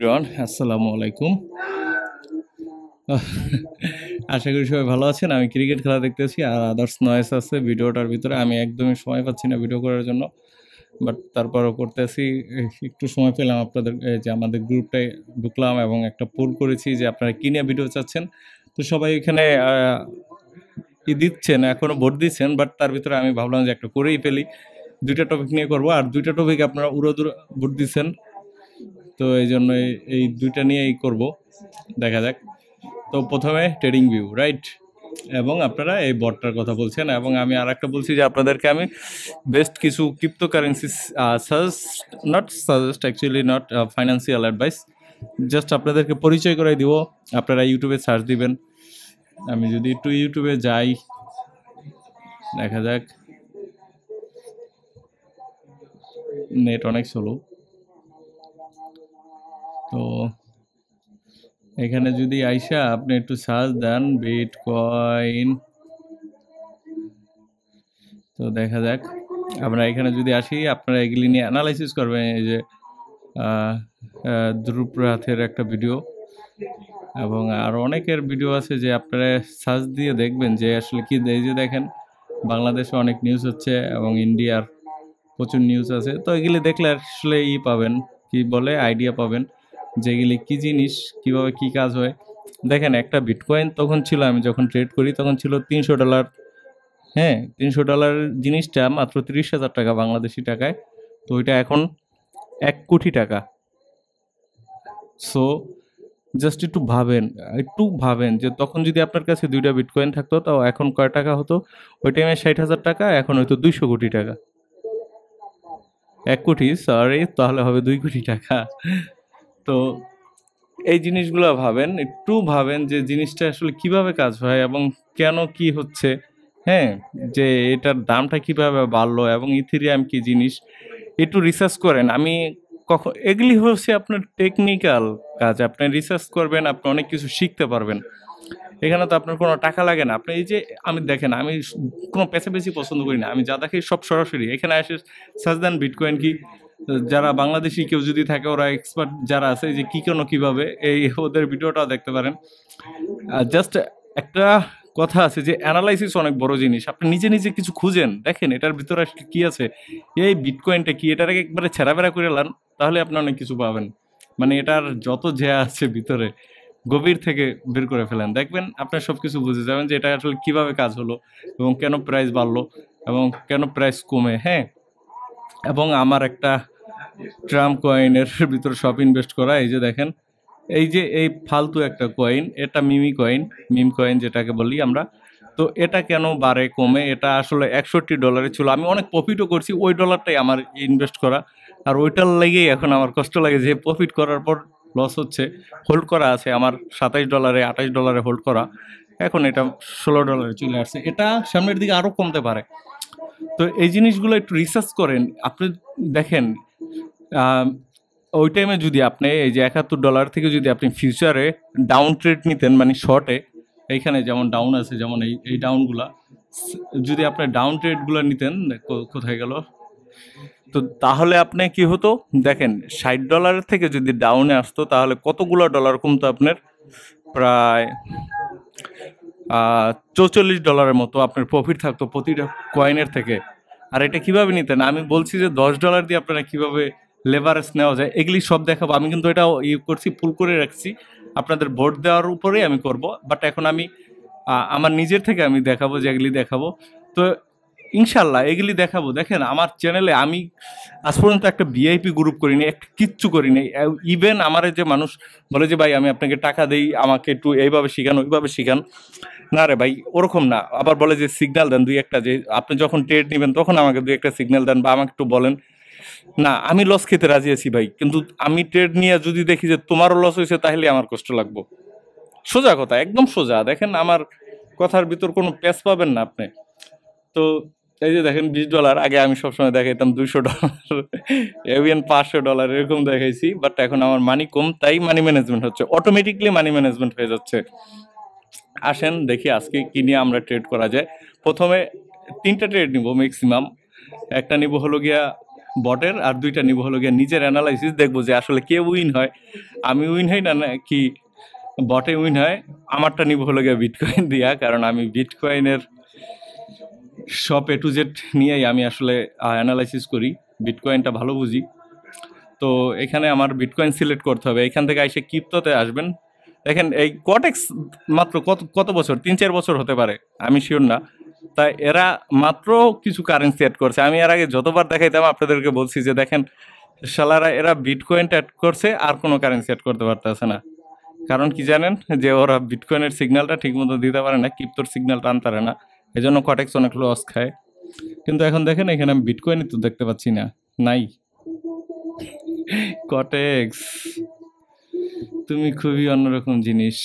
Everyone, আসসালামু আলাইকুম। আহ, আশা করি সবাই ভালো আছেন। আমি ক্রিকেট খেলা দেখতেছি আর আদার্স নয়েস আছে ভিডিওটার ভিতরে। আমি একদমই সময় পাচ্ছি না ভিডিও করার জন্য, বাট তারপরও করতেছি। একটু সময় পেলাম আপনাদের যে আমাদের গ্রুপটায় ঢুকলাম এবং একটা পোল করেছি যে আপনারা কী নিয়ে ভিডিও চাচ্ছেন। তো সবাই এখানে দিচ্ছেন, এখনও ভোট দিচ্ছেন, বাট তার ভিতরে আমি ভাবলাম যে একটা করেই ফেলি। দুইটা টপিক নিয়ে করবো, আর দুইটা টপিক আপনারা উড়োদুড়ো ভোট দিচ্ছেন, তো এই জন্য এই দুইটা নিয়েই করব। দেখা যাক। তো প্রথমে ট্রেডিং ভিউ, রাইট? এবং আপনারা এই বটটার কথা বলছেন, এবং আমি আর একটা বলছি যে আপনাদেরকে আমি বেস্ট কিছু cryptocurrency suggest actually not financial advice, just আপনাদেরকে পরিচয় করাই দিব। আপনারা ইউটিউবে সার্চ দিবেন। আমি যদি একটু ইউটিউবে যাই, দেখা যাক। নেট অনেক স্লো। তো এখানে যদি আইসা আপনি একটু সার্চ দেন বিটকয়েন, তো দেখা যাক। আমরা এখানে যদি আসি, আপনারা এগুলি নিয়ে অ্যানালাইসিস করবেন। এই যে ধ্রুব রাথের একটা ভিডিও এবং আরও অনেকের ভিডিও আছে, যে আপনারা সার্চ দিয়ে দেখবেন যে আসলে কি। এই যে দেখেন, বাংলাদেশে অনেক নিউজ হচ্ছে এবং ইন্ডিয়ার প্রচুর নিউজ আছে। তো এগুলি দেখলে আসলে পাবেন, কি বলে, আইডিয়া পাবেন যে এগুলি কী জিনিস, কীভাবে কী কাজ হয়। দেখেন, একটা বিটকয়েন তখন ছিল, আমি যখন ট্রেড করি তখন ছিল $300। হ্যাঁ, $300 জিনিসটা মাত্র 30,000 টাকা বাংলাদেশি টাকায়। তো ওইটা এখন 1 কোটি টাকা। সো জাস্ট একটু ভাবেন যে তখন যদি আপনার কাছে 2টা বিটকয়েন থাকতো, তাও এখন কয় টাকা হতো? ওই টাইমে 60,000 টাকা, এখন হয়তো 200 কোটি টাকা। 1 কোটি, সরি, তাহলে হবে 2 কোটি টাকা। তো এই জিনিসগুলো ভাবেন, একটু ভাবেন যে জিনিসটা আসলে কিভাবে কাজ হয় এবং কেন কি হচ্ছে। হ্যাঁ, যে এটার দামটা কিভাবে বাড়লো এবং ইথেরিয়াম কি জিনিস, একটু রিসার্চ করেন। আমি এগুলি হচ্ছে আপনার টেকনিক্যাল কাজ। আপনি রিসার্চ করবেন, আপনি অনেক কিছু শিখতে পারবেন। এখানে তো আপনার কোনো টাকা লাগে না। আপনি এই যে, আমি দেখেন, আমি কোনো পেছাপেছি পছন্দ করি না। আমি যা দেখি সব সরাসরি এখানে এসে সার্চ দেন বিটকয়েন কি। যারা বাংলাদেশি কেউ যদি থাকে, ওরা এক্সপার্ট যারা আছে, যে কি কেন কিভাবে, এই ওদের ভিডিওটাও দেখতে পারেন। জাস্ট একটা কথা আছে যে অ্যানালাইসিস অনেক বড় জিনিস। আপনি নিজে নিজে কিছু খুঁজেন, দেখেন এটার ভিতরে আসলে কি আছে, এই বিটকয়েনটা কি, এটার আগে একবারে ছেঁড়াবেড়া করে লান, তাহলে আপনি অনেক কিছু পাবেন। মানে এটার যত যে আছে ভিতরে, গভীর থেকে বের করে ফেলেন, দেখবেন আপনার সব কিছু বুঝে যাবেন যে এটা আসলে কিভাবে কাজ হলো এবং কেন প্রাইস বাড়লো এবং কেন প্রাইস কমে। হ্যাঁ, এবং আমার একটা ট্রাম্প কয়েনের ভিতরে সব ইনভেস্ট করা। এই যে দেখেন, এই যে এই ফালতু একটা কয়েন, এটা মিম কয়েন যেটাকে বলি আমরা। তো এটা কেন বাড়ে কমে? এটা আসলে $61 ছিল, আমি অনেক প্রফিটও করছি, ওই ডলারটাই আমার ইনভেস্ট করা। আর ওইটার লেগেই এখন আমার কষ্ট লাগে যে প্রফিট করার পর লস হচ্ছে। হোল্ড করা আছে আমার $27, $28 হোল্ড করা, এখন এটা $16 চলে আসছে। এটা সামনের দিকে আরও কমতে পারে। তো এই জিনিসগুলো একটু রিসার্চ করেন। আপনি দেখেন, আম, ওই টাইমে যদি আপনি এই যে $71 থেকে যদি আপনি ফিউচারে ডাউন ট্রেড নিতেন, মানে শর্টে, এইখানে যেমন ডাউন আছে, যেমন এই ডাউনগুলা, যদি আপনি ডাউন ট্রেডগুলো নিতেন, কোথায় গেল, তো তাহলে আপনি কি হতো দেখেন, $60 থেকে যদি ডাউনে আসতো, তাহলে কতগুলো ডলার কমতো আপনার? প্রায় $44 মতো আপনার প্রফিট থাকতো প্রতিটা কয়েনের থেকে। আর এটা কিভাবে নিতেন আমি বলছি, যে $10 দিয়ে আপনারা কিভাবে লেভারেজ নেওয়া যায়, এগুলি সব দেখাবো। আমি কিন্তু এটাও করছি, পুল করে রাখছি, আপনাদের ভোট দেওয়ার উপরেই আমি করব। বাট এখন আমি আমার নিজের থেকে আমি দেখাবো, যে এগুলি দেখাবো। তো ইনশাল্লাহ এগুলি দেখাবো। দেখেন, আমার চ্যানেলে আমি আজ পর্যন্ত একটা ভিআইপি গ্রুপ করিনি, একটা কিচ্ছু করিনি। ইভেন আমার যে মানুষ বলে যে ভাই আমি আপনাকে টাকা দেই, আমাকে একটু এইভাবে শিখান, ওইভাবে শিখান, না রে ভাই, ওরকম না। আবার বলে যে সিগন্যাল দেন দুই একটা, যে আপনি যখন ট্রেড নেবেন তখন আমাকে দুই একটা সিগন্যাল দেন বা আমাকে একটু বলেন। না, আমি লস খেতে রাজি আছি ভাই, কিন্তু আমি ট্রেড নিয়ে যদি দেখি যে তোমারও লস হয়েছে, তাহলে আমার কষ্ট লাগবো। সোজা কথা, একদম সোজা। দেখেন, আমার কথার ভিতর কোনো প্যাচ পাবেন না আপনি। তো এই যে দেখেন, $20 আগে আমি সবসময় দেখাইতাম, $200, এভিএন $500 এরকম দেখাইছি। বাট এখন আমার মানি কম, তাই মানি ম্যানেজমেন্ট হচ্ছে, অটোমেটিকলি মানি ম্যানেজমেন্ট হয়ে যাচ্ছে। আসেন দেখি আজকে কি নিয়ে আমরা ট্রেড করা যায়। প্রথমে 3টা ট্রেড নিব ম্যাক্সিমাম। একটা নিব হলো গিয়া বটের, আর 2টা নিব হলো গিয়ে নিজের অ্যানালাইসিস, দেখবো যে আসলে কে উইন হয়, আমি উইন হই না কি বটে উইন হয়। আমারটা নিব হলো গিয়ে বিটকয়েন দিয়া, কারণ আমি বিটকয়েনের সব এ টু জেড নিয়েই আমি আসলে অ্যানালাইসিস করি, বিটকয়েনটা ভালো বুঝি। তো এখানে আমার বিটকয়েন সিলেক্ট করতে হবে, এখান থেকে এসে ক্রিপ্টোতে আসবেন। দেখেন এই কটেক্স মাত্র কত কত বছর, 3-4 বছর হতে পারে, আমি শিওর না। তাই এরা মাত্র কিছু কারেন্সি অ্যাড করছে। আমি এর আগে যতবার দেখাইতাম আপনাদেরকে বলছি যে দেখেন শালারা এরা বিটকয়েনটা অ্যাড করছে, আর কোনো কারেন্সি অ্যাড করতে পারতেছে না। কারণ কি জানেন, যে ওরা বিটকয়েনের সিগন্যালটা ঠিক মতো দিতে পারে না, ক্রিপ্টোর সিগন্যালটা আনতে পারে না, এই জন্য কটেক্স অনেক লস খায়। কিন্তু এখন দেখেন এখানে আমি বিটকয়েনই তো দেখতে পাচ্ছি না, নাই। কটেক্স, তুমি খুবই অন্যরকম জিনিস।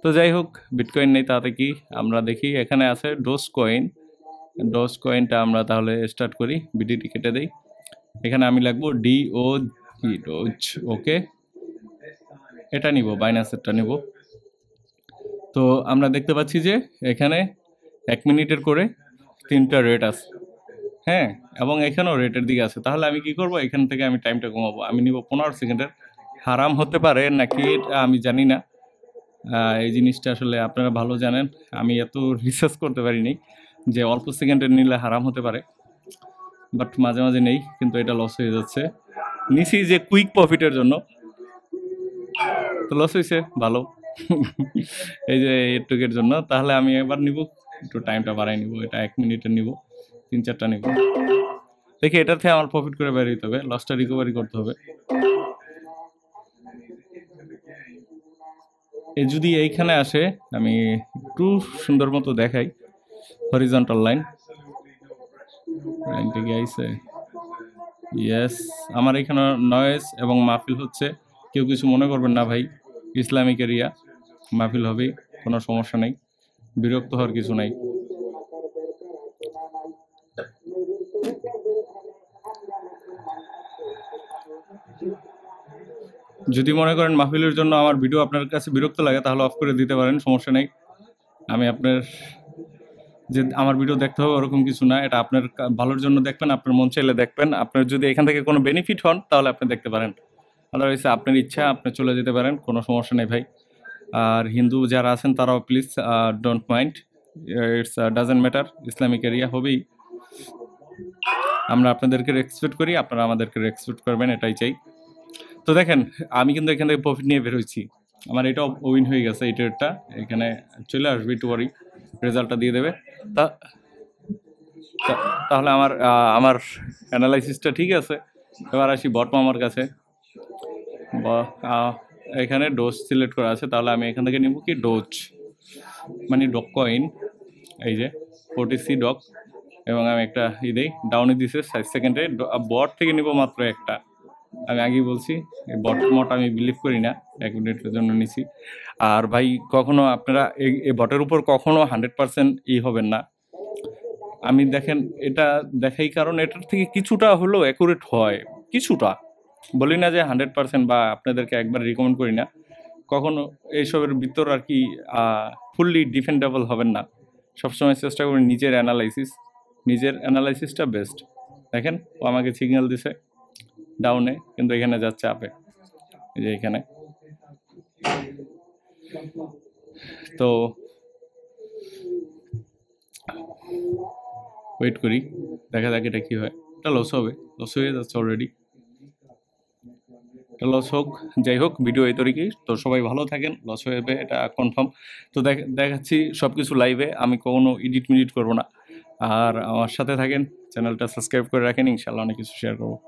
তো যাই হোক, বিটকয়েন নেই তাতে কি, আমরা দেখি এখানে আছে ডোজ কয়েন। ডোজ কয়েনটা আমরা তাহলে স্টার্ট করি, বিডিটি কেটে দেই। এখানে আমি লাগবো DO ডোজ, ওকে এটা নিব, বাইন্যান্সেরটা নিব। তো আমরা দেখতে পাচ্ছি যে এখানে 1 মিনিটের করে 3টা রেট আছে, হ্যাঁ, এবং এখানেও রেটের দিকে আছে। তাহলে আমি কি করব, এখান থেকে আমি টাইমটা কমাবো, আমি নিব 15 সেকেন্ডের। হারাম হতে পারে নাকি এটা আমি জানি না, এই জিনিসটা আসলে আপনারা ভালো জানেন, আমি এত রিসার্চ করতে পারিনি যে অল্প সেকেন্ডের নিলে হারাম হতে পারে, বাট মাঝে মাঝে নেই, কিন্তু এটা লস হয়ে যাচ্ছে। নিছি যে কুইক প্রফিটের জন্য, তো লস হয়েছে ভালো। এই যে এটুকের জন্য। তাহলে আমি এবার নিব, একটু টাইমটা বাড়াই নিব, এটা 1 মিনিটের নিব, 3-4টা নিব। দেখি এটার থেকে আমার প্রফিট করে বের হইতে হবে, লসটা রিকভারি করতে হবে। যদি এইখানে আসে, আমি একটু সুন্দর মতো দেখাই, হরিজন্টাল লাইন, লাইনটা কি আইছে? ইয়েস, আমার এখানে নয়েজ এবং মাহফিল হচ্ছে, কেউ কিছু মনে করবেন না ভাই, ইসলামিক এরিয়া, মাহফিল হবেই, কোনো সমস্যা নেই, বিরক্ত হওয়ার কিছু নাই। যদি মনে করেন মাহফিলের জন্য আমার ভিডিও আপনার কাছে বিরক্ত লাগে, তাহলে অফ করে দিতে পারেন, সমস্যা নেই। আমি আপনার যে আমার ভিডিও দেখতে হবে ওরকম কিছু না, এটা আপনার ভালোর জন্য দেখবেন, আপনার মন চাইলে দেখবেন। আপনার যদি এখান থেকে কোনো বেনিফিট হন তাহলে আপনি দেখতে পারেন, আদারওয়াইজ আপনার ইচ্ছা, আপনি চলে যেতে পারেন, কোনো সমস্যা নেই ভাই। আর হিন্দু যারা আছেন তারাও please don't mind, it's doesn't matter, Islamic area হবেই। আমরা আপনাদেরকে রেসপেক্ট করি, আপনারা আমাদেরকে রেসপেক্ট করবেন, এটাই চাই। তো দেখেন আমি কিন্তু এখান থেকে প্রফিট নিয়ে বের হয়েছি, আমার এটাও উইন হয়ে গেছে, এই ট্রেডটা এখানে চলে আসবে, একটু পরেই রেজাল্টটা দিয়ে দেবে। তা তাহলে আমার আমার অ্যানালাইসিসটা ঠিক আছে। এবার আসি বট মামার কাছে। এখানে ডোজ সিলেক্ট করা আছে, তাহলে আমি এখান থেকে নিব কি ডোজ, মানে ডক কয়েন, এই যে 40C ডক, এবং আমি একটা দেই, ডাউনে দিছে 5 সেকেন্ডে। বট থেকে নিব মাত্র একটা, আমি আগেই বলছি এই বট মট আমি বিলিভ করি না, 1 মিনিটের জন্য নিছি। আর ভাই কখনো আপনারা এই বটের উপর কখনো 100% হবেন না। আমি দেখেন এটা দেখাই, কারণ এটার থেকে কিছুটা হলেও অ্যাকুরেট হয়, কিছুটা, বলি না যে 100%, বা আপনাদেরকে একবার রিকমেন্ড করি না, কখনো এইসবের ভিতর আর কি ফুললি ডিফেন্ডেবল হবেন না। সবসময় চেষ্টা করি নিজের অ্যানালাইসিসটা বেস্ট। দেখেন ও আমাকে সিগন্যাল দিছে ডাউনে, কিন্তু এখানে যাচ্ছে আপে, এই যে এখানে। তো ওয়েট করি, দেখা যাক এটা কি হয়। এটা লস হবে, লস হয়ে যাচ্ছে অলরেডি, এটা লস হোক, যাই হোক, ভিডিও এই তরিকেই। তো সবাই ভালো থাকেন, লস হয়ে যাবে এটা কনফার্ম। তো দেখাচ্ছি সব কিছু লাইভে, আমি কোনো এডিট করবো না। আর আমার সাথে থাকেন, চ্যানেলটা সাবস্ক্রাইব করে রাখেন, ইনশাল্লাহ অনেক কিছু শেয়ার করবো।